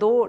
2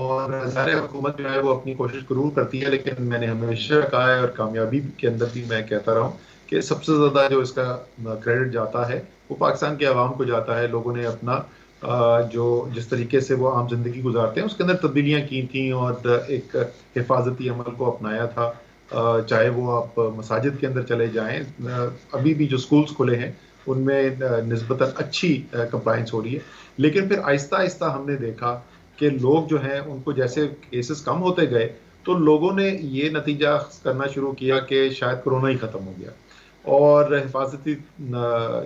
اور ظاہر حکومت جو ہے وہ اپنی کوشش ضرور کرتی ہے، لیکن میں نے ہمیشہ کہا ہے اور کامیابی کے اندر بھی میں کہتا رہا ہوں کہ سب سے زیادہ جو اس کا کریڈٹ جاتا ہے وہ پاکستان کے عوام کو جاتا ہے. لوگوں نے اپنا جو جس طریقے سے وہ عام زندگی گزارتے ہیں اس کے اندر تبدیلیاں کی تھیں اور ایک حفاظتی عمل کو اپنایا تھا. چاہے وہ آپ مساجد کے اندر چلے جائیں، ابھی بھی جو سکولز کھلے ہیں ان میں نسبتاً اچھی کمپلائنس ہو رہی ہے. لیکن پھر آہستہ آہستہ ہم نے دیکھا کہ لوگ جو ہیں ان کو جیسے کیسز کم ہوتے گئے تو لوگوں نے یہ نتیجہ کرنا شروع کیا کہ شاید کرونا ہی ختم ہو گیا، اور حفاظتی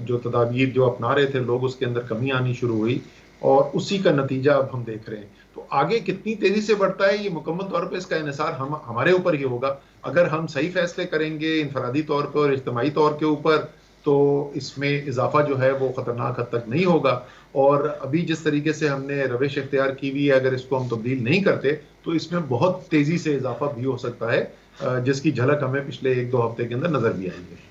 جو تدابیر جو اپنا رہے تھے لوگ اس کے اندر کمی آنی شروع ہوئی، اور اسی کا نتیجہ اب ہم دیکھ رہے ہیں. تو آگے کتنی تیزی سے بڑھتا ہے یہ مکمل طور پہ اس کا انحصار ہمارے اوپر ہی ہوگا. اگر ہم صحیح فیصلے کریں گے انفرادی طور پر اور اجتماعی طور کے اوپر تو اس میں اضافہ جو ہے وہ خطرناک حد تک نہیں ہوگا. اور ابھی جس طریقے سے ہم نے روش اختیار کی ہوئی ہے، اگر اس کو ہم تبدیل نہیں کرتے تو اس میں بہت تیزی سے اضافہ بھی ہو سکتا ہے، جس کی جھلک ہمیں پچھلے 1-2 ہفتے کے اندر نظر بھی آئی ہے.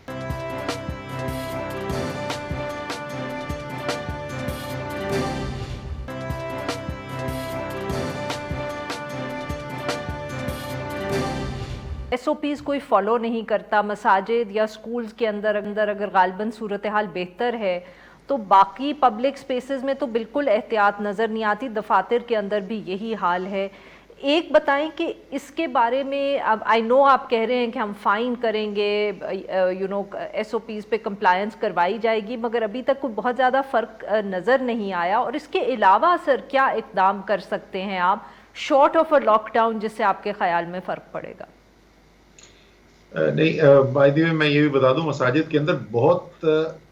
ایس او پیز کوئی فالو نہیں کرتا، مساجد یا سکولز کے اندر اگر غالباً صورتحال بہتر ہے تو باقی پبلک سپیسز میں تو بالکل احتیاط نظر نہیں آتی، دفاتر کے اندر بھی یہی حال ہے. ایک بتائیں کہ اس کے بارے میں، اب آئی نو آپ کہہ رہے ہیں کہ ہم فائن کریں گے، ایس او پیز پہ کمپلائنس کروائی جائے گی، مگر ابھی تک کوئی بہت زیادہ فرق نظر نہیں آیا. اور اس کے علاوہ سر کیا اقدام کر سکتے ہیں آپ short of a lockdown جس سے آپ کے خیال میں فرق پڑے گا؟ نہیں، بائی دی وے میں یہ بھی بتا دوں، مساجد کے اندر بہت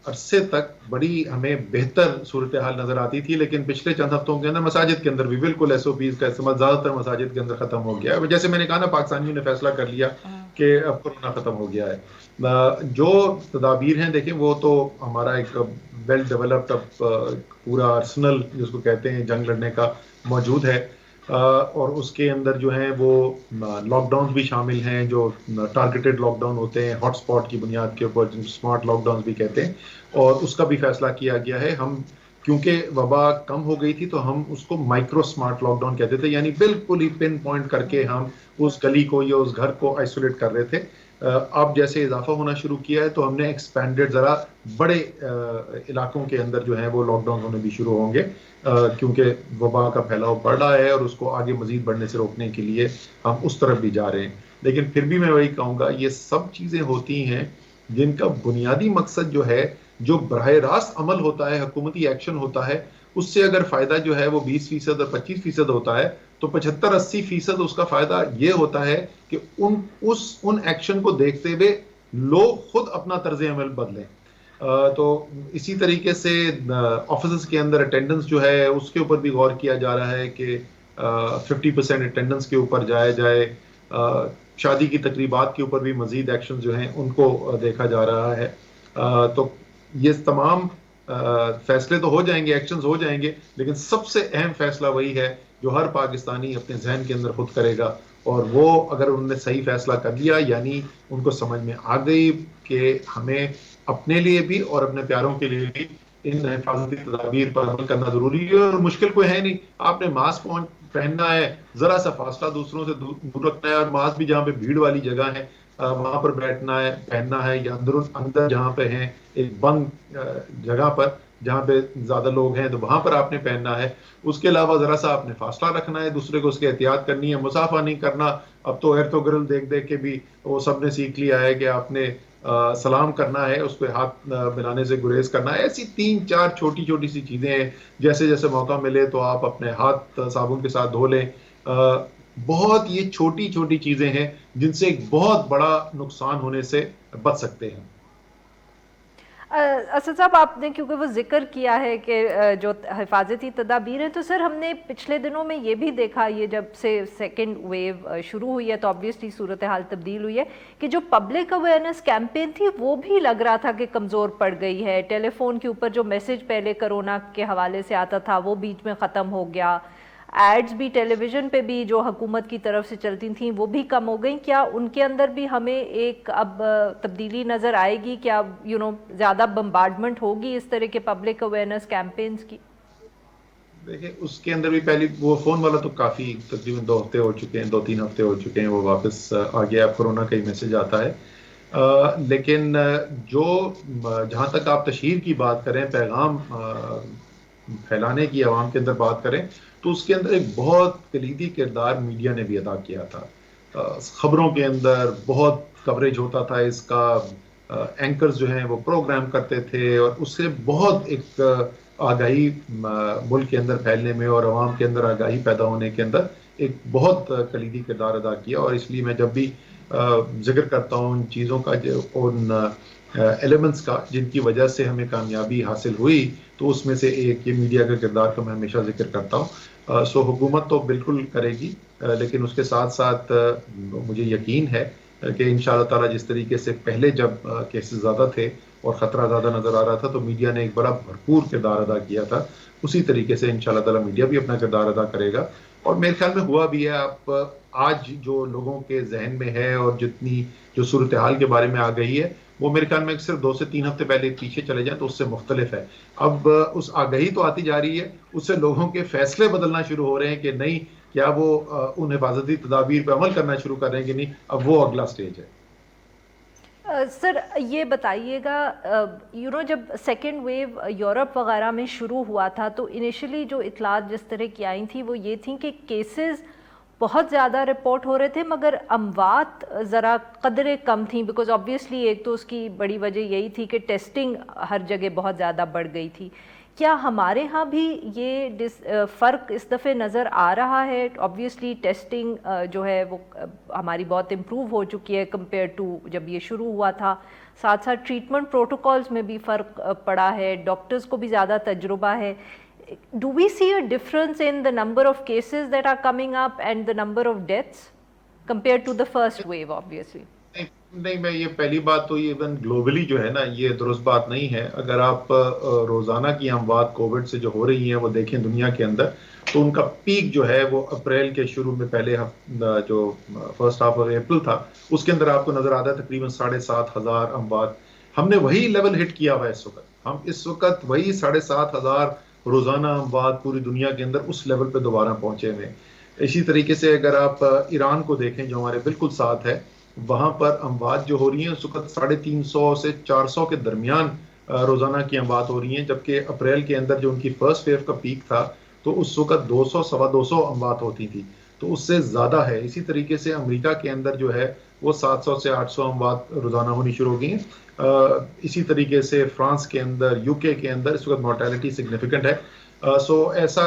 عرصے تک بڑی ہمیں بہتر صورتحال نظر آتی تھی، لیکن پچھلے چند ہفتوں کے اندر مساجد کے اندر بھی بالکل ایس او پیز کا استعمال زیادہ تر مساجد کے اندر ختم ہو گیا ہے. جیسے میں نے کہا نا، پاکستانیوں نے فیصلہ کر لیا کہ اب کورونا ختم ہو گیا ہے. جو تدابیر ہیں دیکھیں وہ تو ہمارا ایک ویل ڈیولپڈ اب پورا ارسنل جس کو کہتے ہیں جنگ لڑنے کا موجود ہے، اور اس کے اندر جو ہیں وہ لاک ڈاؤن بھی شامل ہیں، جو ٹارگیٹڈ لاک ڈاؤن ہوتے ہیں ہاٹ سپاٹ کی بنیاد کے اوپر، اسمارٹ لاک ڈاؤن بھی کہتے ہیں، اور اس کا بھی فیصلہ کیا گیا ہے. ہم کیونکہ وبا کم ہو گئی تھی تو ہم اس کو مائکرو سمارٹ لاک ڈاؤن کہتے تھے، یعنی بالکل ہی پن پوائنٹ کر کے ہم اس گلی کو یا اس گھر کو آئسولیٹ کر رہے تھے. اب جیسے اضافہ ہونا شروع کیا ہے تو ہم نے ایکسپینڈڈ ذرا بڑے علاقوں کے اندر جو ہیں وہ لاک ڈاؤن ہونے بھی شروع ہوں گے، کیونکہ وبا کا پھیلاؤ بڑھ رہا ہے اور اس کو آگے مزید بڑھنے سے روکنے کے لیے ہم اس طرف بھی جا رہے ہیں. لیکن پھر بھی میں وہی کہوں گا، یہ سب چیزیں ہوتی ہیں جن کا بنیادی مقصد جو ہے، جو براہ راست عمل ہوتا ہے، حکومتی ایکشن ہوتا ہے، اس سے اگر فائدہ جو ہے وہ 20% اور 25% ہوتا ہے تو 75-80% اس کا فائدہ یہ ہوتا ہے کہ ان ایکشن کو دیکھتے ہوئے لوگ خود اپنا طرز عمل بدلیں. تو اسی طریقے سے آفیسز کے اندر اٹینڈنس جو ہے اس کے اوپر بھی غور کیا جا رہا ہے کہ 50% اٹینڈنس کے اوپر جایا جائے. شادی کی تقریبات کے اوپر بھی مزید ایکشن جو ہیں ان کو دیکھا جا رہا ہے. تو یہ تمام فیصلے تو ہو جائیں گے، ایکشنز ہو جائیں گے، لیکن سب سے اہم فیصلہ وہی ہے جو ہر پاکستانی اپنے ذہن کے اندر خود کرے گا، اور وہ اگر انہوں نے صحیح فیصلہ کر لیا، یعنی ان کو سمجھ میں آ گئی کہ ہمیں اپنے لیے بھی اور اپنے پیاروں کے لیے بھی ان حفاظتی تدابیر پر عمل کرنا ضروری ہے. اور مشکل کوئی ہے نہیں، آپ نے ماسک پہننا ہے، ذرا سا فاصلہ دوسروں سے دور رکھنا ہے، اور ماسک بھی جہاں پہ بھیڑ والی جگہ ہے وہاں پر بیٹھنا ہے، پہننا ہے، یا اندر جہاں پہ ہیں ایک بند جگہ پر جہاں پہ زیادہ لوگ ہیں تو وہاں پر آپ نے پہننا ہے. اس کے علاوہ ذرا سا آپ نے فاصلہ رکھنا ہے، دوسرے کو اس کی احتیاط کرنی ہے، مسافہ نہیں کرنا. اب تو ایرتو گرل دیکھ دیکھ کے بھی وہ سب نے سیکھ لیا ہے کہ آپ نے سلام کرنا ہے، اس پہ ہاتھ ملانے سے گریز کرنا ہے. ایسی 3-4 چھوٹی چھوٹی سی چیزیں ہیں، جیسے جیسے موقع ملے تو آپ اپنے ہاتھ صابن کے ساتھ دھو لیں. بہت یہ چھوٹی چھوٹی چیزیں ہیں جن سے ایک بہت بڑا نقصان ہونے سے بچ سکتے ہیں. اسد صاحب، آپ نے کیونکہ وہ ذکر کیا ہے کہ جو حفاظتی تدابیر ہیں، تو سر ہم نے پچھلے دنوں میں یہ بھی دیکھا، یہ جب سے سیکنڈ ویو شروع ہوئی ہے تو آبویسلی صورتحال تبدیل ہوئی ہے، کہ جو پبلک اویئرنیس کیمپین تھی وہ بھی لگ رہا تھا کہ کمزور پڑ گئی ہے. ٹیلی فون کے اوپر جو میسج پہلے کرونا کے حوالے سے آتا تھا وہ بیچ میں ختم ہو گیا. ایڈز بھی ٹیلی ویژن پہ بھی جو حکومت کی طرف سے چلتی تھیں وہ بھی کم ہو گئیں. کیا ان کے اندر بھی ہمیں ایک اب تبدیلی نظر آئے گی؟ کیا زیادہ بمبارڈمنٹ ہوگی اس طرح کے پبلک اویئرنیس کیمپینز کی؟ دیکھیں اس کے اندر بھی پہلی وہ فون والا تو کافی تقریباً 2 ہفتے ہو چکے ہیں، 2-3 ہفتے ہو چکے ہیں، وہ واپس آ گیا، کورونا کا ہی میسج آتا ہے۔ لیکن جو جہاں تک آپ تشہیر کی بات کریں، پیغام پھیلانے کی عوام کے اندر بات کریں، تو اس کے اندر ایک بہت کلیدی کردار میڈیا نے بھی ادا کیا تھا۔ خبروں کے اندر بہت کوریج ہوتا تھا اس کا، اینکرز جو ہیں وہ پروگرام کرتے تھے، اور اس سے بہت ایک آگاہی ملک کے اندر پھیلنے میں اور عوام کے اندر آگاہی پیدا ہونے کے اندر ایک بہت کلیدی کردار ادا کیا۔ اور اس لیے میں جب بھی ذکر کرتا ہوں ان چیزوں کا، ان ایلیمنٹس کا جن کی وجہ سے ہمیں کامیابی حاصل ہوئی، تو اس میں سے ایک یہ میڈیا کا کردار کا میں ہمیشہ ذکر کرتا ہوں۔ سو حکومت تو بالکل کرے گی، لیکن اس کے ساتھ ساتھ مجھے یقین ہے کہ انشاءاللہ تعالی جس طریقے سے پہلے جب کیسز زیادہ تھے اور خطرہ زیادہ نظر آ رہا تھا تو میڈیا نے ایک بڑا بھرپور کردار ادا کیا تھا، اسی طریقے سے انشاءاللہ تعالی میڈیا بھی اپنا کردار ادا کرے گا۔ اور میرے خیال میں ہوا بھی ہے۔ آپ آج جو لوگوں کے ذہن میں ہے اور جتنی جو صورتحال کے بارے میں آ گئی ہے، وہ میرے خیال میں صرف 2 سے 3 ہفتے پہلے پیچھے چلے جائیں تو اس سے مختلف ہے۔ اب اس آگہی تو آتی جا رہی ہے، اس سے لوگوں کے فیصلے بدلنا شروع ہو رہے ہیں کہ نہیں، کیا وہ ان حفاظتی تدابیر پہ عمل کرنا شروع کر رہے ہیں کہ نہیں۔ اب وہ اگلا سٹیج ہے۔ سر یہ بتائیے گا، جب سیکنڈ ویو یورپ وغیرہ میں شروع ہوا تھا تو انیشلی جو اطلاعات جس طرح کی آئی تھیں وہ یہ تھیں کہ کیسز بہت زیادہ رپورٹ ہو رہے تھے مگر اموات ذرا قدرے کم تھیں، بیکاز آبویسلی ایک تو اس کی بڑی وجہ یہی تھی کہ ٹیسٹنگ ہر جگہ بہت زیادہ بڑھ گئی تھی۔ کیا ہمارے ہاں بھی یہ فرق اس دفعہ نظر آ رہا ہے؟ آبویسلی ٹیسٹنگ جو ہے وہ ہماری بہت امپروو ہو چکی ہے کمپیئر ٹو جب یہ شروع ہوا تھا، ساتھ ساتھ ٹریٹمنٹ پروٹوکالز میں بھی فرق پڑا ہے، ڈاکٹرز کو بھی زیادہ تجربہ ہے۔ Do we see a difference in the number of cases that are coming up and the number of deaths compared to the first wave, obviously? نہیں، میں یہ پہلی بات تو ایون گلوبلی جو ہے نا، یہ درست بات نہیں ہے۔ اگر آپ روزانہ کی اموات کووڈ سے جو ہو رہی ہیں وہ دیکھیں دنیا کے اندر، تو ان کا پیک جو ہے وہ اپریل کے شروع میں، پہلے جو فرسٹ ہاف آف اپریل تھا، اس کے اندر آپ کو نظر آتا ہے تقریباً 7,500 اموات۔ ہم نے وہی لیول ہٹ کیا ہوا ہے اس وقت، ہم اس وقت وہی 7,500 روزانہ اموات پوری دنیا کے اندر اس لیول پہ دوبارہ پہنچے ہوئے۔ اسی طریقے سے اگر آپ ایران کو دیکھیں جو ہمارے بالکل ساتھ ہے، وہاں پر اموات جو ہو رہی ہیں اس وقت 350 سے 400 کے درمیان روزانہ کی اموات ہو رہی ہیں، جبکہ اپریل کے اندر جو ان کی فرسٹ ویو کا پیک تھا تو اس وقت 200 سوا 200 اموات ہوتی تھی، تو اس سے زیادہ ہے۔ اسی طریقے سے امریکہ کے اندر جو ہے وہ 700 سے 800 اموات روزانہ ہونی شروع ہو گئی ہیں۔ اسی طریقے سے فرانس کے اندر، یو کے اندر اس وقت مورٹیلٹی سگنیفیکنٹ ہے۔ سو ایسا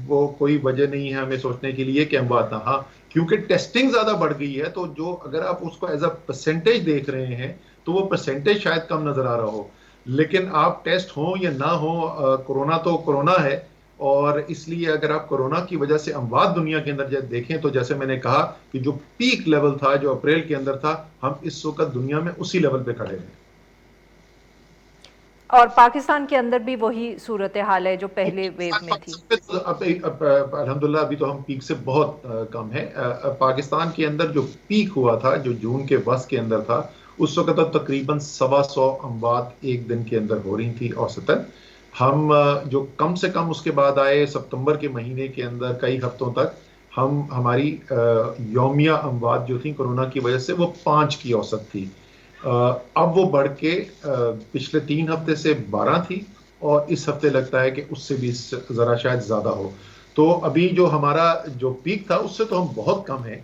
وہ کوئی وجہ نہیں ہے ہمیں سوچنے کے لیے کہ اموات نہ، ہاں کیونکہ ٹیسٹنگ زیادہ بڑھ گئی ہے، تو جو اگر آپ اس کو ایز اے پرسنٹیج دیکھ رہے ہیں تو وہ پرسنٹیج شاید کم نظر آ رہا ہو، لیکن آپ ٹیسٹ ہوں یا نہ ہوں، کورونا تو کورونا ہے۔ اور اس لیے اگر آپ کورونا کی وجہ سے اموات دنیا کے اندر دیکھیں تو جیسے میں نے کہا کہ جو پیک لیول تھا جو اپریل کے اندر تھا، ہم اس وقت دنیا میں اسی لیول پہ کھڑے ہیں۔ اور پاکستان کے اندر بھی وہی صورتحال ہے جو پہلے ویو میں تھی؟ الحمدللہ ابھی تو ہم پیک سے بہت کم ہیں۔ پاکستان کے اندر جو پیک ہوا تھا جو جون کے بس کے اندر تھا، اس وقت تقریباً 125 اموات ایک دن کے اندر ہو رہی تھی اوسطاً۔ ہم جو کم سے کم اس کے بعد آئے ستمبر کے مہینے کے اندر کئی ہفتوں تک ہماری یومیہ اموات جو تھیں کورونا کی وجہ سے وہ 5 کی اوسط تھی۔ اب وہ بڑھ کے پچھلے 3 ہفتے سے 12 تھی، اور اس ہفتے لگتا ہے کہ اس سے بھی ذرا شاید زیادہ ہو۔ تو ابھی جو ہمارا جو پیک تھا اس سے تو ہم بہت کم ہیں،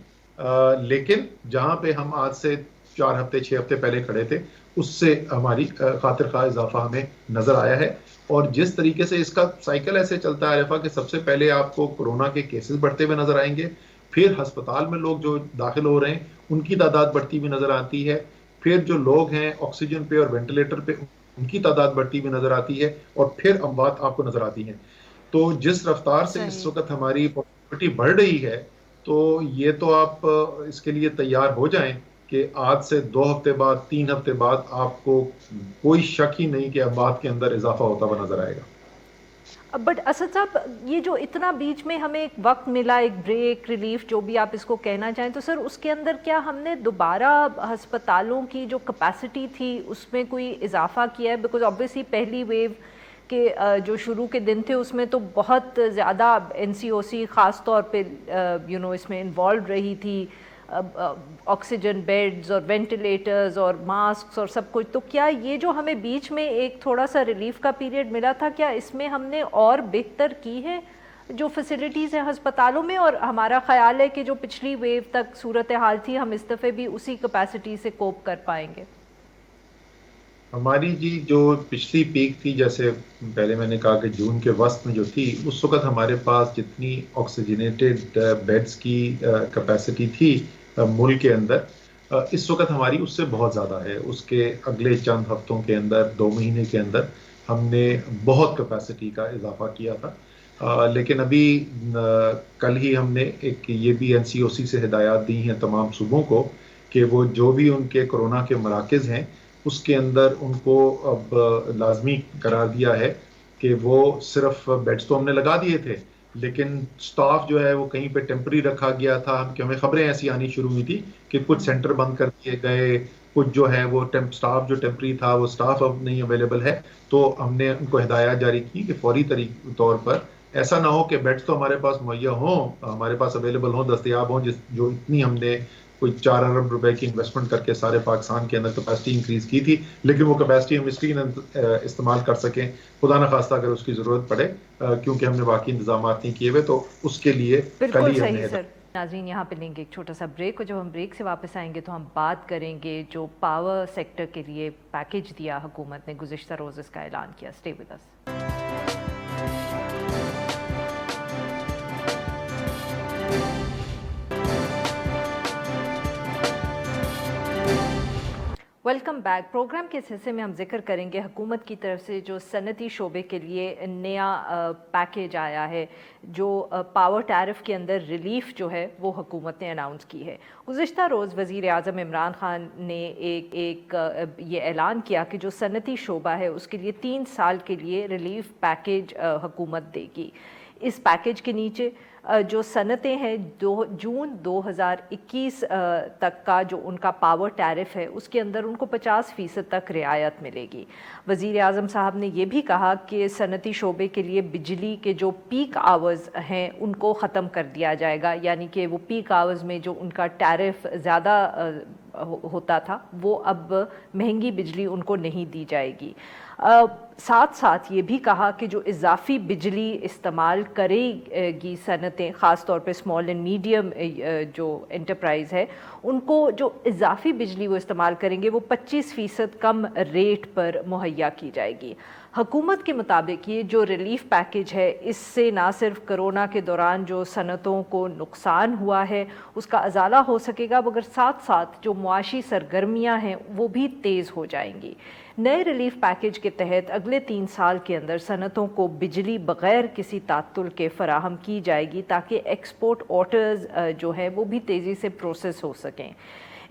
لیکن جہاں پہ ہم آج سے 4 ہفتے 6 ہفتے پہلے کھڑے تھے اس سے ہماری خاطر خواہ اضافہ ہمیں نظر آیا ہے۔ اور جس طریقے سے اس کا سائیکل ایسے چلتا ہے عارفہ کہ سب سے پہلے آپ کو کورونا کے کیسز بڑھتے ہوئے نظر آئیں گے، پھر ہسپتال میں لوگ جو داخل ہو رہے ہیں ان کی تعداد بڑھتی ہوئی نظر آتی ہے، پھر جو لوگ ہیں آکسیجن پہ اور وینٹیلیٹر پہ ان کی تعداد بڑھتی ہوئی نظر آتی ہے، اور پھر اموات آپ کو نظر آتی ہیں۔ تو جس رفتار سے اس وقت ہماری پاپولرٹی بڑھ رہی ہے، تو یہ تو آپ اس کے لیے تیار ہو جائیں کہ آج سے 2 ہفتے بعد 3 ہفتے بعد آپ کو کوئی شک ہی نہیں کہ اموات کے اندر اضافہ ہوتا ہوا نظر آئے گا۔ بٹ اسد صاحب، یہ جو اتنا بیچ میں ہمیں ایک وقت ملا، ایک بریک، ریلیف، جو بھی آپ اس کو کہنا چاہیں، تو سر اس کے اندر کیا ہم نے دوبارہ ہسپتالوں کی جو کیپیسٹی تھی اس میں کوئی اضافہ کیا ہے؟ بیکاز آبویسلی پہلی ویو کہ جو شروع کے دن تھے اس میں تو بہت زیادہ NCOC خاص طور پہ اس میں انوالو رہی تھی، آکسیجن بیڈز اور وینٹیلیٹرز اور ماسکس اور سب کچھ. تو کیا یہ جو ہمیں بیچ میں ایک تھوڑا سا ریلیف کا پیریڈ ملا تھا، کیا اس میں ہم نے اور بہتر کی ہے جو فیسلٹیز ہیں ہسپتالوں میں؟ اور ہمارا خیال ہے کہ جو پچھلی ویو تک صورتحال تھی ہم اس دفعہ بھی اسی کیپیسٹی سے کوپ کر پائیں گے؟ ہماری جی جو پچھلی پیک تھی، جیسے پہلے میں نے کہا کہ جون کے وسط میں جو تھی، اس وقت ہمارے پاس جتنی آکسیجنیٹڈ بیڈز کی کیپیسٹی تھی ملک کے اندر، اس وقت ہماری اس سے بہت زیادہ ہے. اس کے اگلے چند ہفتوں کے اندر، 2 مہینے کے اندر ہم نے بہت کیپیسٹی کا اضافہ کیا تھا. لیکن ابھی کل ہی ہم نے ایک یہ بھی NCOC سے ہدایات دی ہیں تمام صوبوں کو کہ وہ جو بھی ان کے کورونا کے مراکز ہیں اس کے اندر ان کو اب لازمی قرار دیا ہے کہ وہ صرف بیڈز تو ہم نے لگا دیے تھے، لیکن سٹاف جو ہے وہ کہیں پہ ٹیمپری رکھا گیا تھا، کہ ہمیں خبریں ایسی آنی شروع ہوئی تھی کہ کچھ سینٹر بند کر دیے گئے، کچھ جو ہے وہ سٹاف جو ٹیمپری تھا وہ سٹاف اب نہیں اویلیبل ہے. تو ہم نے ان کو ہدایات جاری کی کہ فوری طور پر ایسا نہ ہو کہ بیڈز تو ہمارے پاس مہیا ہوں، ہمارے پاس اویلیبل ہوں، دستیاب ہوں، جو اتنی ہم نے کوئی 4 ارب روپے کی انویسٹمنٹ کر کے سارے پاکستان کے اندر کیپیسٹی انکریز کی تھی، لیکن وہ کیپیسٹی ہم اس لیے استعمال کر سکیں خدا نخواستہ اگر اس کی ضرورت پڑے، کیونکہ ہم نے باقی انتظامات نہیں کیے ہوئے، تو اس کے لیے کل بالکل ہی ہم صحیح نے سر. ناظرین یہاں پہ لیں گے ایک چھوٹا سا بریک، اور جب ہم بریک سے واپس آئیں گے تو ہم بات کریں گے جو پاور سیکٹر کے لیے پیکیج دیا حکومت نے، گزشتہ روز اس کا اعلان کیا. Stay with us. Welcome back. Programme کے اس حصے میں ہم ذکر کریں گے حکومت کی طرف سے جو صنعتی شعبے کے لیے نیا پیکیج آیا ہے، جو پاور ٹیرف کے اندر ریلیف جو ہے وہ حکومت نے اناؤنس کی ہے. گزشتہ روز وزیر اعظم عمران خان نے ایک یہ اعلان کیا کہ جو صنعتی شعبہ ہے اس کے لیے 3 سال کے لیے ریلیف پیکیج حکومت دے گی. اس پیکیج کے نیچے جو صنعتیں ہیں جون 2021 تک کا جو ان کا پاور ٹیرف ہے اس کے اندر ان کو 50% تک رعایت ملے گی. وزیر اعظم صاحب نے یہ بھی کہا کہ صنعتی شعبے کے لیے بجلی کے جو پیک آورز ہیں ان کو ختم کر دیا جائے گا، یعنی کہ وہ پیک آورز میں جو ان کا ٹیرف زیادہ ہوتا تھا وہ اب مہنگی بجلی ان کو نہیں دی جائے گی. ساتھ ساتھ یہ بھی کہا کہ جو اضافی بجلی استعمال کرے گی صنعتیں، خاص طور پہ اسمال اینڈ میڈیم جو انٹرپرائز ہے، ان کو جو اضافی بجلی وہ استعمال کریں گے وہ 25% کم ریٹ پر مہیا کی جائے گی. حکومت کے مطابق یہ جو ریلیف پیکیج ہے اس سے نہ صرف کرونا کے دوران جو صنعتوں کو نقصان ہوا ہے اس کا ازالہ ہو سکے گا، مگر ساتھ ساتھ جو معاشی سرگرمیاں ہیں وہ بھی تیز ہو جائیں گی. نئے ریلیف پیکیج کے تحت اگلے 3 سال کے اندر صنعتوں کو بجلی بغیر کسی تعطل کے فراہم کی جائے گی تاکہ ایکسپورٹ آرڈرز جو ہے وہ بھی تیزی سے پروسیس ہو سکیں.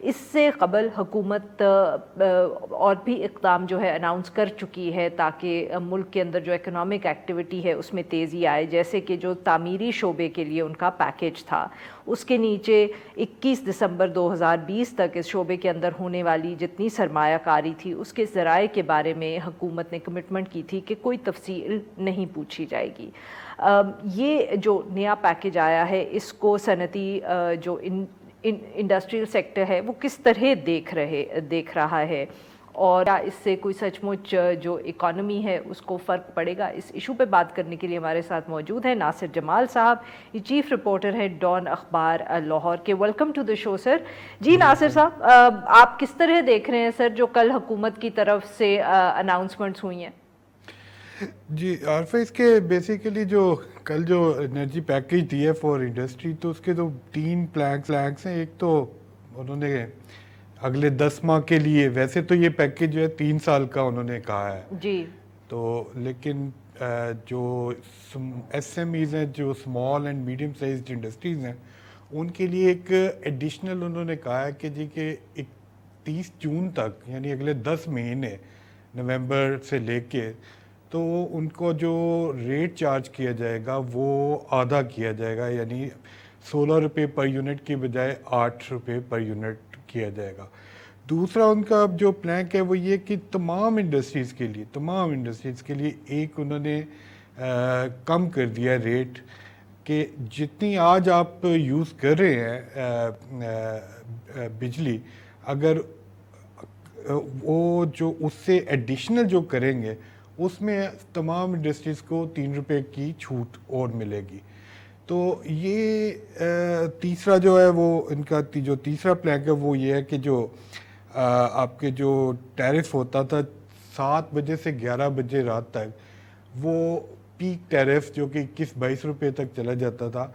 اس سے قبل حکومت اور بھی اقدام جو ہے اناؤنس کر چکی ہے تاکہ ملک کے اندر جو اکنامک ایکٹیویٹی ہے اس میں تیزی آئے، جیسے کہ جو تعمیری شعبے کے لیے ان کا پیکیج تھا اس کے نیچے 21 دسمبر 2020 تک اس شعبے کے اندر ہونے والی جتنی سرمایہ کاری تھی اس کے ذرائع کے بارے میں حکومت نے کمٹمنٹ کی تھی کہ کوئی تفصیل نہیں پوچھی جائے گی. یہ جو نیا پیکیج آیا ہے اس کو صنعتی جو انڈسٹریل سیکٹر ہے وہ کس طرح دیکھ رہا ہے، اور کیا اس سے کوئی سچ مچ جو اکانومی ہے اس کو فرق پڑے گا؟ اس ایشو پہ بات کرنے کے لیے ہمارے ساتھ موجود ہیں ناصر جمال صاحب، یہ چیف رپورٹر ہیں ڈان اخبار لاہور کے. ویلکم ٹو دی شو سر. جی ناصر صاحب، آپ کس طرح دیکھ رہے ہیں سر جو کل حکومت کی طرف سے اناؤنسمنٹس ہوئی ہیں؟ جی عارفہ، اس کے بیسیکلی جو کل جو انرجی پیکیج دی ہے فار انڈسٹری، تو اس کے تو 3 پلانکس ہیں. ایک تو انہوں نے اگلے 10 ماہ کے لیے، ویسے تو یہ پیکیج جو ہے 3 سال کا انہوں نے کہا ہے جی، تو لیکن جو ایس ایم ایز ہیں، جو small and medium sized industries ہیں، ان کے لیے ایک ایڈیشنل انہوں نے کہا ہے کہ جی کہ 31 جون تک، یعنی اگلے 10 مہینے نومبر سے لے کے، تو ان کو جو ریٹ چارج کیا جائے گا وہ آدھا کیا جائے گا، یعنی 16 روپے پر یونٹ کی بجائے 8 روپے پر یونٹ کیا جائے گا. دوسرا ان کا جو پلان ہے وہ یہ کہ تمام انڈسٹریز کے لیے ایک انہوں نے کم کر دیا ریٹ کہ جتنی آج آپ یوز کر رہے ہیں بجلی، اگر وہ جو اس سے ایڈیشنل جو کریں گے اس میں تمام انڈسٹریز کو 3 روپے کی چھوٹ اور ملے گی. تو یہ تیسرا جو ہے وہ ان کا جو تیسرا پلان ہے وہ یہ ہے کہ جو آپ کے جو ٹیرف ہوتا تھا 7 بجے سے 11 بجے رات تک، وہ پیک ٹیرف جو کہ 21-22 روپے تک چلا جاتا تھا،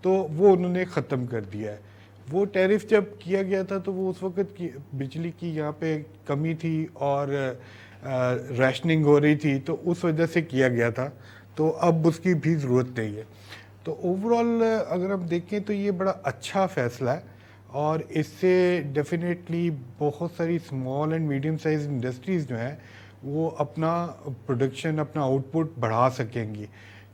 تو وہ انہوں نے ختم کر دیا ہے. وہ ٹیرف جب کیا گیا تھا تو وہ اس وقت کی بجلی کی یہاں پہ کمی تھی اور ریشننگ ہو رہی تھی، تو اس وجہ سے کیا گیا تھا. تو اب اس کی بھی ضرورت نہیں ہے. تو اوور آل اگر ہم دیکھیں تو یہ بڑا اچھا فیصلہ ہے، اور اس سے ڈیفینیٹلی بہت ساری small and medium size industries جو ہیں وہ اپنا پروڈکشن، اپنا آؤٹ پٹ بڑھا سکیں گی.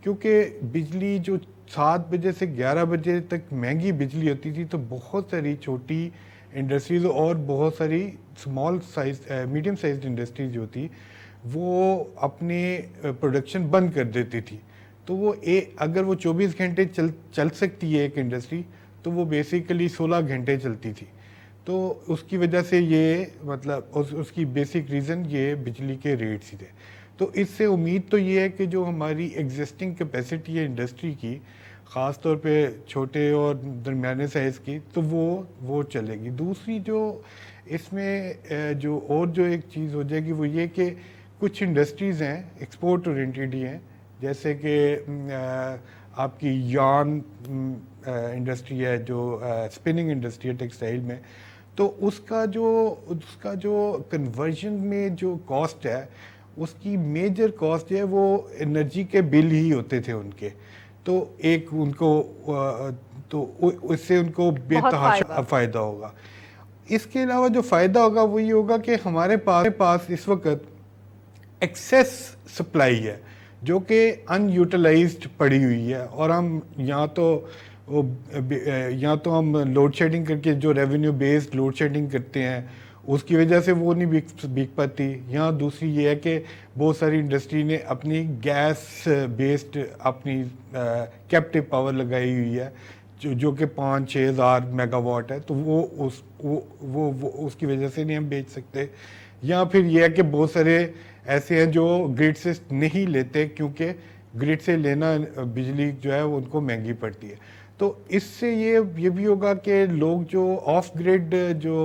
کیونکہ بجلی جو 7 بجے سے 11 بجے تک مہنگی بجلی ہوتی تھی، تو بہت ساری چھوٹی انڈسٹریز اور بہت ساری small size medium sized industries جو تھی وہ اپنے پروڈکشن بند کر دیتی تھی. تو وہ اگر وہ 24 گھنٹے چل سکتی ہے ایک انڈسٹری، تو وہ بیسیکلی 16 گھنٹے چلتی تھی. تو اس کی وجہ سے یہ مطلب اس کی بیسک ریزن یہ بجلی کے ریٹس ہی تھے. تو اس سے امید تو یہ ہے کہ جو ہماری ایگزسٹنگ کیپیسٹی ہے انڈسٹری کی، خاص طور پہ چھوٹے اور درمیانے سائز کی، تو وہ چلے گی. دوسری جو اس میں جو ایک چیز ہو جائے گی وہ یہ کہ کچھ انڈسٹریز ہیں ایکسپورٹ اورینٹیڈ ہی ہیں، جیسے کہ آپ کی یارن انڈسٹری ہے، جو اسپننگ انڈسٹری ہے ٹیکسٹائل میں، تو اس کا جو کنورژن میں جو کاسٹ ہے، اس کی میجر کاسٹ ہے وہ انرجی کے بل ہی ہوتے تھے ان کے. تو ایک ان کو تو اس سے ان کو بے تحاشا فائدہ ہوگا. اس کے علاوہ جو فائدہ ہوگا وہ یہ ہوگا کہ ہمارے پاس اس وقت ایکسیس سپلائی ہے جو کہ ان یوٹیلائزڈ پڑی ہوئی ہے، اور ہم یا تو ہم لوڈ شیڈنگ کر کے جو ریونیو بیسڈ لوڈ شیڈنگ کرتے ہیں اس کی وجہ سے وہ نہیں بک پاتی. یا دوسری یہ ہے کہ بہت ساری انڈسٹری نے اپنی گیس بیسڈ اپنی کیپٹیو پاور لگائی ہوئی ہے جو کہ 5-6 ہزار میگا واٹ ہے، تو وہ اس کی وجہ سے نہیں ہم بیچ سکتے. یا پھر یہ ہے کہ بہت سارے ایسے ہیں جو گریڈ سے نہیں لیتے، کیونکہ گریڈ سے لینا بجلی جو ہے وہ ان کو مہنگی پڑتی ہے. تو اس سے یہ بھی ہوگا کہ لوگ جو آف گریڈ جو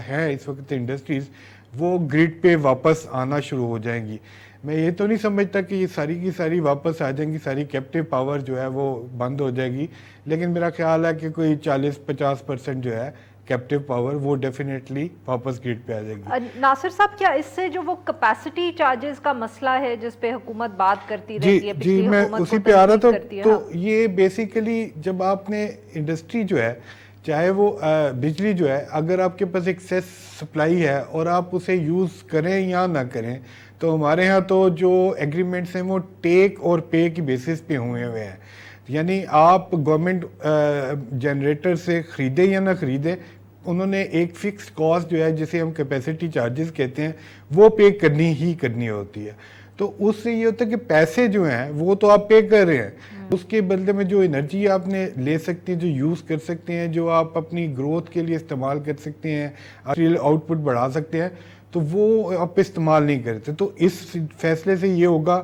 ہیں اس وقت انڈسٹریز، وہ گریڈ پہ واپس آنا شروع ہو جائیں گی. میں یہ تو نہیں سمجھتا کہ یہ ساری کی ساری واپس آ جائیں گی، ساری کیپٹیو پاور جو ہے وہ بند ہو جائے گی، لیکن میرا خیال ہے کہ کوئی 40-50% جو ہے کیپٹیو پاور وہ ڈیفینیٹلی واپس گریڈ پہ آ جائے گی. ناصر صاحب، کیا اس سے جو وہ کیپیسٹی چارجز کا مسئلہ ہے جس پہ حکومت بات کرتی رہتی ہے، جی میں اسی پہ آ رہا تھا. تو یہ بیسیکلی جب آپ نے انڈسٹری جو ہے، چاہے وہ بجلی جو ہے، اگر آپ کے پاس ایکسیس سپلائی ہے اور آپ اسے یوز کریں یا نہ کریں، تو ہمارے ہاں تو جو ایگریمنٹس ہیں وہ ٹیک اور پے کی بیسس پہ ہوئے ہیں. یعنی آپ گورنمنٹ جنریٹر سے خریدیں یا نہ خریدیں، انہوں نے ایک فکسڈ کاسٹ جو ہے جسے ہم کیپیسٹی چارجز کہتے ہیں وہ پے کرنی ہوتی ہے. تو اس سے یہ ہوتا ہے کہ پیسے جو ہیں وہ تو آپ پے کر رہے ہیں، اس کے بدلے میں جو انرجی آپ نے لے سکتے ہیں، جو یوز کر سکتے ہیں، جو آپ اپنی گروتھ کے لیے استعمال کر سکتے ہیں، آؤٹ پٹ بڑھا سکتے ہیں، تو وہ آپ استعمال نہیں کرتے. تو اس فیصلے سے یہ ہوگا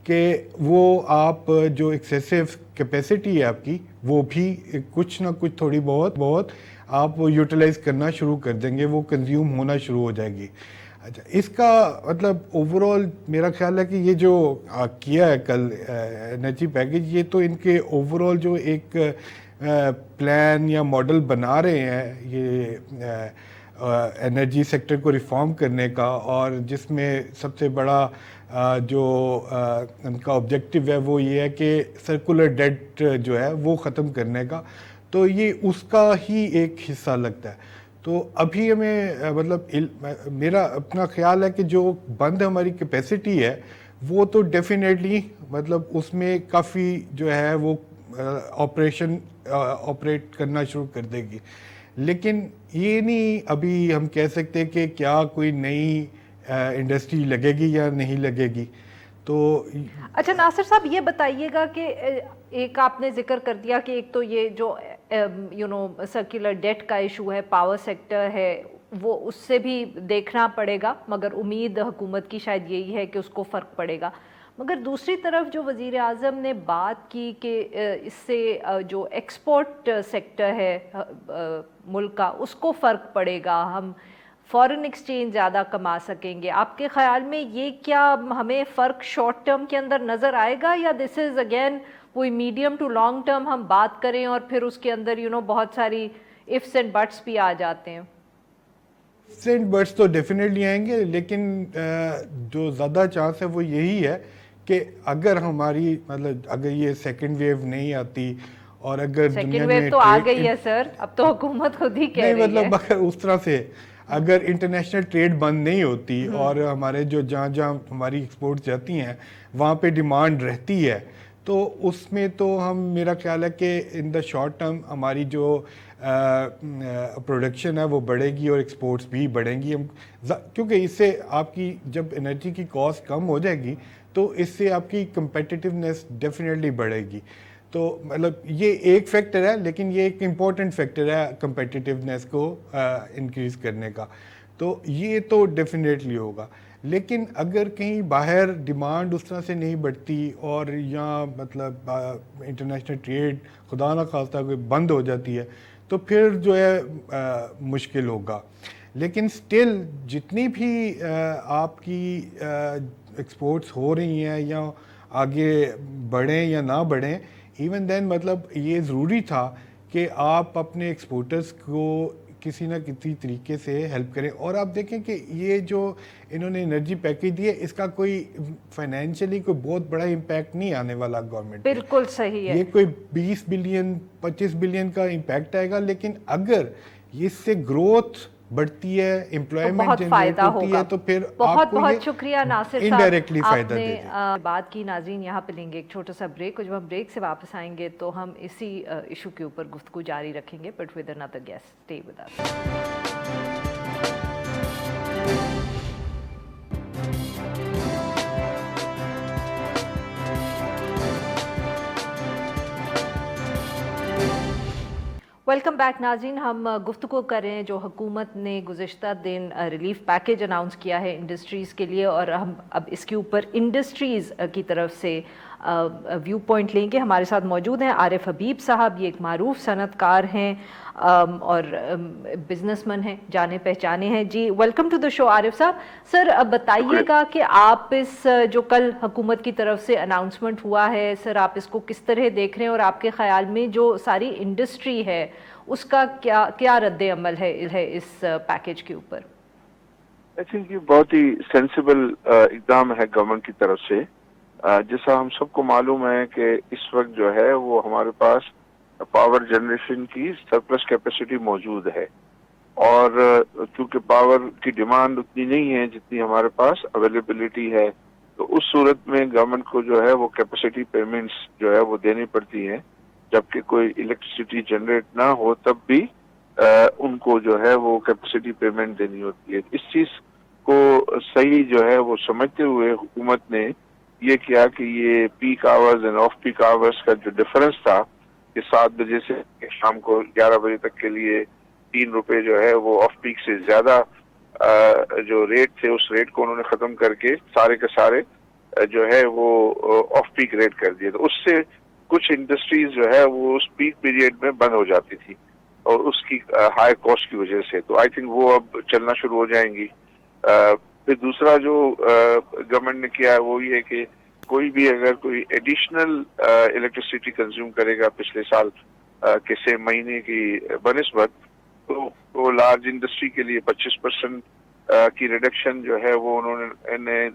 کہ وہ آپ جو ایکسیسو کیپیسٹی ہے آپ کی، وہ بھی کچھ نہ کچھ تھوڑی بہت آپ یوٹیلائز کرنا شروع کر دیں گے، وہ کنزیوم ہونا شروع ہو جائے گی. اچھا، اس کا مطلب اوور آل میرا خیال ہے کہ یہ جو کیا ہے کل انرجی پیکج، یہ تو ان کے اوور آل جو ایک پلان یا ماڈل بنا رہے ہیں یہ انرجی سیکٹر کو ریفارم کرنے کا، اور جس میں سب سے بڑا جو ان کا آبجیکٹو ہے وہ یہ ہے کہ سرکولر ڈیٹ جو ہے وہ ختم کرنے کا. تو یہ اس کا ہی ایک حصہ لگتا ہے. تو ابھی ہمیں مطلب میرا اپنا خیال ہے کہ جو بند ہماری کیپیسٹی ہے وہ تو ڈیفینیٹلی مطلب اس میں کافی جو ہے وہ آپریٹ کرنا شروع کر دے گی. لیکن یہ نہیں ابھی ہم کہہ سکتے کہ کیا کوئی نئی انڈسٹری لگے گی یا نہیں لگے گی. تو اچھا ناصر صاحب یہ بتائیے گا کہ ایک آپ نے ذکر کر دیا کہ ایک تو یہ جو سرکولر ڈیٹ کا ایشو ہے, پاور سیکٹر ہے, وہ اس سے بھی دیکھنا پڑے گا, مگر امید حکومت کی شاید یہی ہے کہ اس کو فرق پڑے گا. مگر دوسری طرف جو وزیر اعظم نے بات کی کہ اس سے جو ایکسپورٹ سیکٹر ہے ملک کا اس کو فرق پڑے گا, ہم فارن ایکسچینج زیادہ کما سکیں گے, آپ کے خیال میں یہ کیا ہمیں فرق شارٹ ٹرم کے اندر نظر آئے گا, یا دس از اگین کوئی میڈیم ٹو لانگ ٹرم ہم بات کریں اور پھر اس کے اندر بہت ساری ifs اینڈ بٹس بھی آ جاتے ہیں؟ ifs اینڈ بٹس تو ڈیفینیٹلی آئیں گے, لیکن جو زیادہ چانس ہے وہ یہی ہے کہ اگر ہماری مطلب اگر یہ سیکنڈ ویو نہیں آتی اور اگر سیکنڈ ویو تو آ گئی ہے سر, اب تو حکومت خود ہی کہہ رہی ہے. مطلب اس طرح سے اگر انٹرنیشنل ٹریڈ بند نہیں ہوتی اور ہمارے جو جہاں جہاں ہماری ایکسپورٹ جاتی ہیں وہاں پہ ڈیمانڈ رہتی ہے, تو اس میں تو ہم میرا خیال ہے کہ ان دا شارٹ ٹرم ہماری جو پروڈکشن ہے وہ بڑھے گی اور ایکسپورٹس بھی بڑھیں گی. کیونکہ اس سے آپ کی جب انرجی کی کاسٹ کم ہو جائے گی تو اس سے آپ کی کمپیٹیٹیونیس ڈیفینیٹلی بڑھے گی. تو مطلب یہ ایک فیکٹر ہے, لیکن یہ ایک امپورٹنٹ فیکٹر ہے کمپیٹیٹیونیس کو انکریز کرنے کا, تو یہ تو ڈیفینیٹلی ہوگا. لیکن اگر کہیں باہر ڈیمانڈ اس طرح سے نہیں بڑھتی اور یا مطلب انٹرنیشنل ٹریڈ خدا نہ خواستہ کوئی بند ہو جاتی ہے تو پھر جو ہے مشکل ہوگا. لیکن سٹل جتنی بھی آپ کی ایکسپورٹس ہو رہی ہیں یا آگے بڑھیں یا نہ بڑھیں, ایون دین مطلب یہ ضروری تھا کہ آپ اپنے ایکسپورٹرز کو کسی نہ کسی طریقے سے ہیلپ کریں. اور آپ دیکھیں کہ یہ جو انہوں نے انرجی پیکیج دی ہے اس کا کوئی فائنینشلی کوئی بہت بڑا امپیکٹ نہیں آنے والا گورنمنٹ. بالکل صحیح ہے, یہ کوئی 20 بلین 25 بلین کا امپیکٹ آئے گا, لیکن اگر اس سے گروتھ بڑھتی ہے, امپلائمنٹ جنریٹ ہوتی ہے, تو پھر بہت بہت شکریہ ناصر صاحب, انڈائریکٹلی فائدہ دے آپ دے. نے بات کی. ناظرین یہاں پہ لیں گے ایک چھوٹا سا بریک, اور جب ہم بریک سے واپس آئیں گے تو ہم اسی ایشو کے اوپر گفتگو جاری رکھیں گے, but with another guest. Stay with us. Welcome back ناظرین, ہم گفتگو کر رہے ہیں جو حکومت نے گزشتہ دن ریلیف پیکیج اناؤنس کیا ہے انڈسٹریز کے لیے, اور ہم اب اس کے اوپر انڈسٹریز کی طرف سے ویو پوائنٹ لیں گے. ہمارے ساتھ موجود ہیں عارف حبیب صاحب, یہ ایک معروف صنعت کار ہیں اور بزنس مین ہیں, جانے پہچانے ہیں. جی ویلکم ٹو دا شو عارف صاحب. سر اب بتائیے گا کہ آپ اس جو کل حکومت کی طرف سے اناؤنسمنٹ ہوا ہے, سر آپ اس کو کس طرح دیکھ رہے ہیں, اور آپ کے خیال میں جو ساری انڈسٹری ہے اس کا کیا رد عمل ہے اس پیکیج کے اوپر؟ آئی تھنک یہ بہت ہی سینسیبل اقدام ہے گورنمنٹ کی طرف سے. جیسا ہم سب کو معلوم ہے کہ اس وقت جو ہے وہ ہمارے پاس پاور جنریشن کی سرپلس کیپیسٹی موجود ہے, اور کیونکہ پاور کی ڈیمانڈ اتنی نہیں ہے جتنی ہمارے پاس اویلیبلٹی ہے, تو اس صورت میں گورنمنٹ کو جو ہے وہ کیپیسٹی پیمنٹس جو ہے وہ دینی پڑتی ہیں. جبکہ کوئی الیکٹریسٹی جنریٹ نہ ہو تب بھی ان کو جو ہے وہ کیپیسٹی پیمنٹ دینی ہوتی ہے. اس چیز کو صحیح جو ہے وہ سمجھتے ہوئے حکومت نے یہ کیا کہ یہ peak hours and off peak hours کا جو ڈفرنس تھا کہ 7 بجے سے شام کو 11 بجے تک کے لیے 3 روپے جو ہے وہ آف پیک سے زیادہ جو ریٹ تھے اس ریٹ کو انہوں نے ختم کر کے سارے کے سارے جو ہے وہ آف پیک ریٹ کر دیے. تو اس سے کچھ انڈسٹریز جو ہے وہ اس پیک پیریڈ میں بند ہو جاتی تھی اور اس کی ہائی کاسٹ کی وجہ سے, تو آئی تھنک وہ اب چلنا شروع ہو جائیں گی. پھر دوسرا جو گورنمنٹ نے کیا ہے وہ یہ کہ کوئی بھی اگر کوئی ایڈیشنل الیکٹریسٹی کنزیوم کرے گا پچھلے سال کے سے مہینے کی بنسبت, تو وہ لارج انڈسٹری کے لیے 25% کی ریڈکشن جو ہے وہ انہوں نے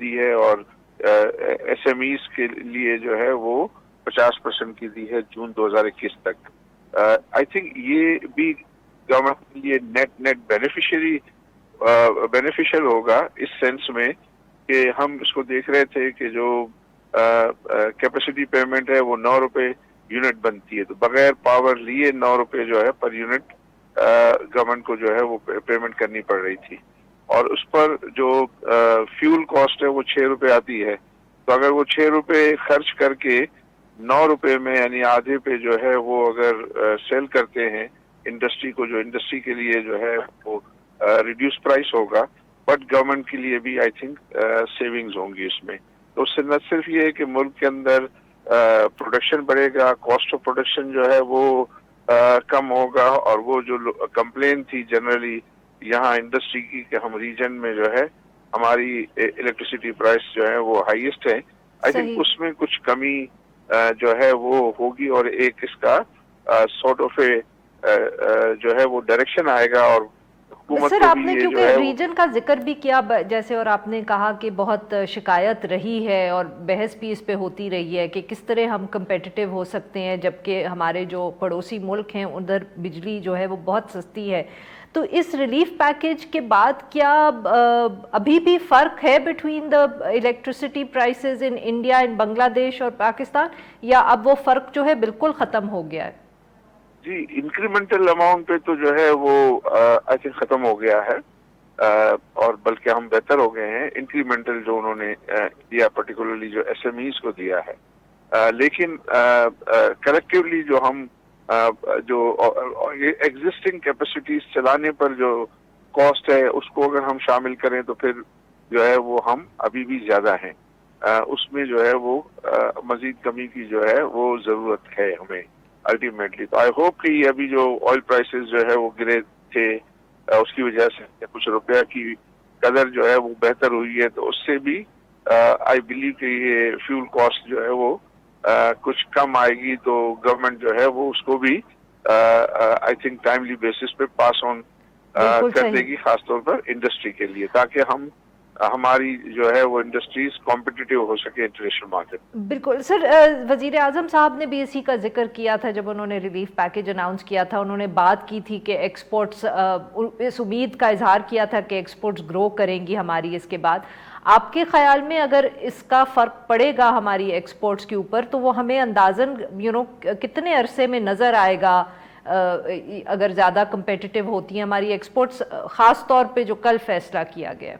دی ہے, اور ایس ایم ایز کے لیے جو ہے وہ 50% کی دی ہے جون 2021 تک. آئی تھنک یہ بھی گورنمنٹ کے لیے نیٹ بینیفیشل ہوگا اس سینس میں کہ ہم اس کو دیکھ رہے تھے کہ جو کیپیسٹی پیمنٹ ہے وہ 9 روپے یونٹ بنتی ہے, تو بغیر پاور لیے 9 روپے جو ہے پر یونٹ گورنمنٹ کو جو ہے وہ پیمنٹ کرنی پڑ رہی تھی، اور اس پر جو فیول کاسٹ ہے وہ 6 روپے آتی ہے. تو اگر وہ 6 روپے خرچ کر کے 9 روپے میں یعنی آدھے پہ جو ہے وہ اگر سیل کرتے ہیں انڈسٹری کو، جو انڈسٹری کے لیے جو ہے وہ ریڈیوس پرائس ہوگا، بٹ گورنمنٹ کے لیے بھی آئی تھنک سیونگز ہوں گی اس میں. تو اس سے نہ صرف یہ ہے کہ ملک کے اندر پروڈکشن بڑھے گا، کاسٹ آف پروڈکشن جو ہے وہ کم ہوگا، اور وہ جو کمپلین تھی جنرلی یہاں انڈسٹری کی کہ ہم ریجن میں جو ہے ہماری الیکٹریسٹی پرائس جو ہے وہ ہائیسٹ ہے، آئی تھنک اس میں کچھ کمی جو ہے وہ ہوگی، اور ایک اس کا سارٹ آف جو ہے وہ ڈائریکشن آئے گا. اور حکومت سر کو آپ بھی نے یہ جو کیونکہ ہے ریجن کا ذکر بھی کیا جیسے، اور آپ نے کہا کہ بہت شکایت رہی ہے اور بحث بھی اس پہ ہوتی رہی ہے کہ کس طرح ہم کمپیٹیٹیو ہو سکتے ہیں جبکہ ہمارے جو پڑوسی ملک ہیں ادھر بجلی جو ہے وہ بہت سستی ہے. تو اس ریلیف پیکیج کے بعد کیا ابھی بھی فرق ہے between the electricity prices in India, in Bangladesh اور پاکستان، یا اب وہ فرق جو ہے بالکل ختم ہو گیا ہے؟ جی انکریمنٹل اماؤنٹ پہ تو جو ہے وہ آئی تھنک ختم ہو گیا ہے، اور بلکہ ہم بہتر ہو گئے ہیں. انکریمنٹل جو انہوں نے دیا پرٹیکولرلی جو ایس ایم ایز کو دیا ہے، لیکن کلیکٹیولی جو ہم جو ایگزسٹنگ کیپیسٹیز چلانے پر جو کاسٹ ہے اس کو اگر ہم شامل کریں تو پھر جو ہے وہ ہم ابھی بھی زیادہ ہیں. اس میں جو ہے وہ مزید کمی کی جو ہے وہ ضرورت ہے ہمیں الٹیمیٹلی. تو آئی ہوپ کہ یہ ابھی جو آئل پرائسز جو ہے وہ گرے تھے، اس کی وجہ سے کچھ روپیہ کی قدر جو ہے وہ بہتر ہوئی ہے، تو اس سے بھی آئی بلیو کہ یہ فیول کاسٹ جو ہے وہ کچھ کم آئے گی. تو گورنمنٹ جو ہے وہ اس کو بھی آئی تھنک ٹائملی بیسس پہ پاس آن کر دے گی، خاص طور پر انڈسٹری کے لیے، تاکہ ہماری جو ہے وہ انڈسٹریز کمپٹیٹیو ہو سکے انٹرنیشنل مارکیٹ. بالکل سر، وزیر اعظم صاحب نے بھی اسی کا ذکر کیا تھا جب انہوں نے ریلیف پیکیج اناؤنس کیا تھا. انہوں نے بات کی تھی کہ ایکسپورٹس، اس امید کا اظہار کیا تھا کہ ایکسپورٹس گرو کریں گی ہماری اس کے بعد. آپ کے خیال میں اگر اس کا فرق پڑے گا ہماری ایکسپورٹس کے اوپر تو وہ ہمیں اندازاً کتنے عرصے میں نظر آئے گا اگر زیادہ کمپیٹیٹیو ہوتی ہیں ہماری ایکسپورٹس، خاص طور پہ جو کل فیصلہ کیا گیا؟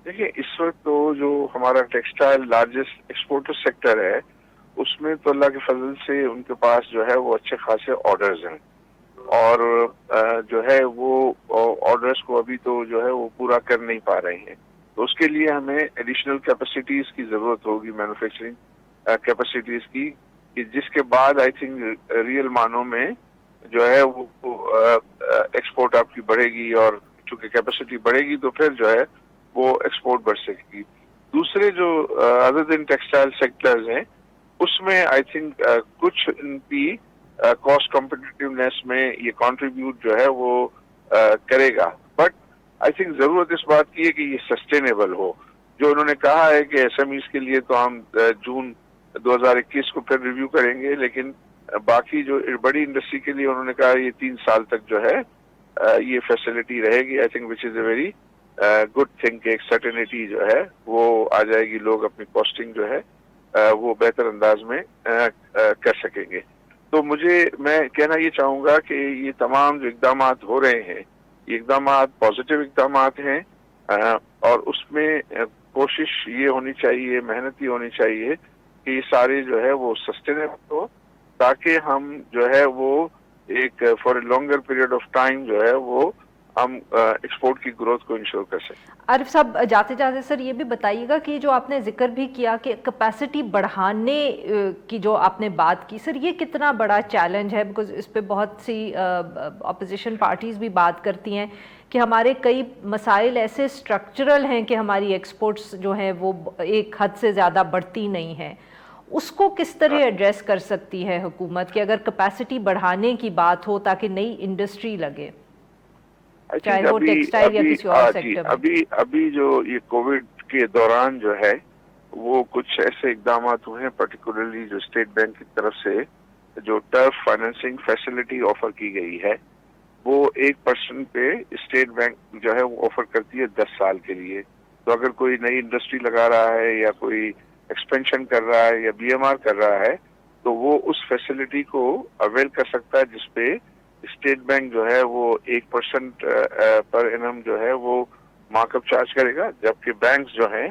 دیکھیں اس وقت تو جو ہمارا ٹیکسٹائل لارجسٹ ایکسپورٹر سیکٹر ہے، اس میں تو اللہ کے فضل سے ان کے پاس جو ہے وہ اچھے خاصے آرڈرز ہیں، اور جو ہے وہ آرڈرز کو ابھی تو جو ہے وہ پورا کر نہیں پا رہے ہیں. تو اس کے لیے ہمیں ایڈیشنل کیپیسٹیز کی ضرورت ہوگی، مینوفیکچرنگ کیپیسٹیز کی، کہ جس کے بعد آئی تھنک ریئل معنوں میں جو ہے وہ ایکسپورٹ آپ کی بڑھے گی، اور چونکہ کیپیسٹی بڑھے گی تو پھر جو ہے وہ ایکسپورٹ بڑھ سکے گی. دوسرے جو ادر دین ٹیکسٹائل سیکٹرز ہیں اس میں آئی تھنک کچھ ان کی کاسٹ کمپٹیٹیونیس میں یہ کنٹریبیوٹ جو ہے وہ کرے گا، بٹ آئی تھنک ضرورت اس بات کی ہے کہ یہ سسٹینیبل ہو. جو انہوں نے کہا ہے کہ ایس ایم ایز کے لیے تو ہم جون 2021 کو پھر ریویو کریں گے، لیکن باقی جو بڑی انڈسٹری کے لیے انہوں نے کہا یہ 3 سال تک جو ہے یہ فیسلٹی رہے گی. I think which is a very good thing کہ ایک سرٹینٹی جو ہے وہ آ جائے گی، لوگ اپنی کاسٹنگ جو ہے وہ بہتر انداز میں کر سکیں گے. تو میں کہنا یہ چاہوں گا کہ یہ تمام جو اقدامات ہو رہے ہیں یہ اقدامات پازیٹیو اقدامات ہیں، اور اس میں کوشش یہ ہونی چاہیے، محنت یہ ہونی چاہیے کہ یہ سارے جو ہے وہ سسٹینیبل ہو، تاکہ ہم جو ہے وہ ایک for a longer period of time جو ہے وہ ہم ایکسپورٹ کی گروتھ کو انشور کر سکیں. عارف صاحب جاتے جاتے سر یہ بھی بتائیے گا کہ جو آپ نے ذکر بھی کیا کہ کیپیسٹی بڑھانے کی جو آپ نے بات کی، سر یہ کتنا بڑا چیلنج ہے؟ بیکاز اس پہ بہت سی اپوزیشن پارٹیز بھی بات کرتی ہیں کہ ہمارے کئی مسائل ایسے اسٹرکچرل ہیں کہ ہماری ایکسپورٹس جو ہیں وہ ایک حد سے زیادہ بڑھتی نہیں ہیں. اس کو کس طرح ایڈریس کر سکتی ہے حکومت کہ اگر کیپیسٹی بڑھانے کی بات ہو تاکہ نئی انڈسٹری لگے، چاہے وہ ٹیکسٹائل یا کسی اور سیکٹر میں؟ ابھی جو یہ کووڈ کے دوران جو ہے وہ کچھ ایسے اقدامات ہوئے ہیں، پرٹیکولرلی جو اسٹیٹ بینک کی طرف سے جو ٹرف فائنینسنگ فیسلٹی آفر کی گئی ہے، وہ 1% پہ اسٹیٹ بینک جو ہے وہ آفر کرتی ہے 10 سال کے لیے. تو اگر کوئی نئی انڈسٹری لگا رہا ہے یا کوئی ایکسپینشن کر رہا ہے یا BMR کر رہا ہے تو وہ اس فیسلٹی کو اویل کر سکتا ہے، جس پہ اسٹیٹ بینک جو ہے وہ 1% پر انم جو ہے وہ مارک اپ چارج کرے گا، جبکہ بینکس جو ہیں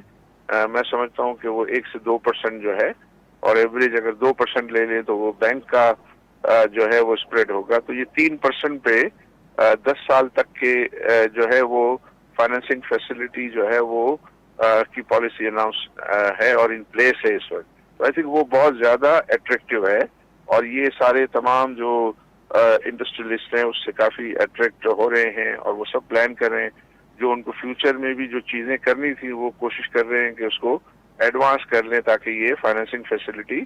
میں سمجھتا ہوں کہ وہ 1 سے 2% جو ہے، اور ایوریج اگر 2% لے لیں تو وہ بینک کا جو ہے وہ اسپریڈ ہوگا. تو یہ 3% پہ 10 سال تک کے جو ہے وہ فائنینسنگ فیسلٹی جو ہے وہ کی پالیسی اناؤنس ہے اور ان پلیس ہے اس وقت. تو آئی تھنک وہ بہت زیادہ اٹریکٹیو ہے، اور یہ سارے تمام جو انڈسٹریلسٹ ہیں اس سے کافی اٹریکٹ ہو رہے ہیں، اور وہ سب پلان کر رہے ہیں جو ان کو فیوچر میں بھی جو چیزیں کرنی تھی وہ کوشش کر رہے ہیں کہ اس کو ایڈوانس کر لیں تاکہ یہ فائنینسنگ فیسلٹی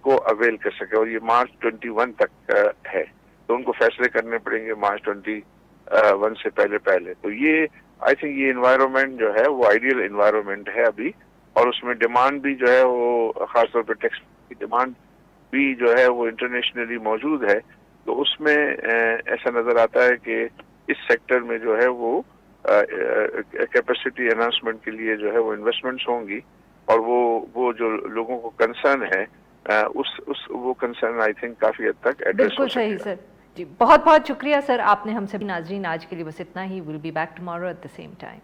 کو اویل کر سکے. اور یہ مارچ 21 تک ہے، تو ان کو فیصلے کرنے پڑیں گے مارچ 21 سے پہلے. تو یہ آئی تھنک یہ انوائرمنٹ جو ہے وہ آئیڈیل انوائرمنٹ ہے ابھی، اور اس میں ڈیمانڈ بھی جو ہے وہ خاص طور پہ ٹیکس کی ڈیمانڈ بھی جو ہے وہ انٹرنیشنلی موجود ہے. تو اس میں ایسا نظر آتا ہے کہ اس سیکٹر میں جو ہے وہ کیپیسٹی انہانسمنٹ کے لیے جو ہے وہ انویسٹمنٹس ہوں گی، اور وہ جو لوگوں کو کنسرن ہے وہ کنسرن آئی تھنک کافی حد تک ایڈریس بالکل صحیح سر. جی بہت بہت شکریہ سر، آپ نے ہم سبھی ناظرین آج کے لیے بس اتنا ہی. Will be back tomorrow at the same time.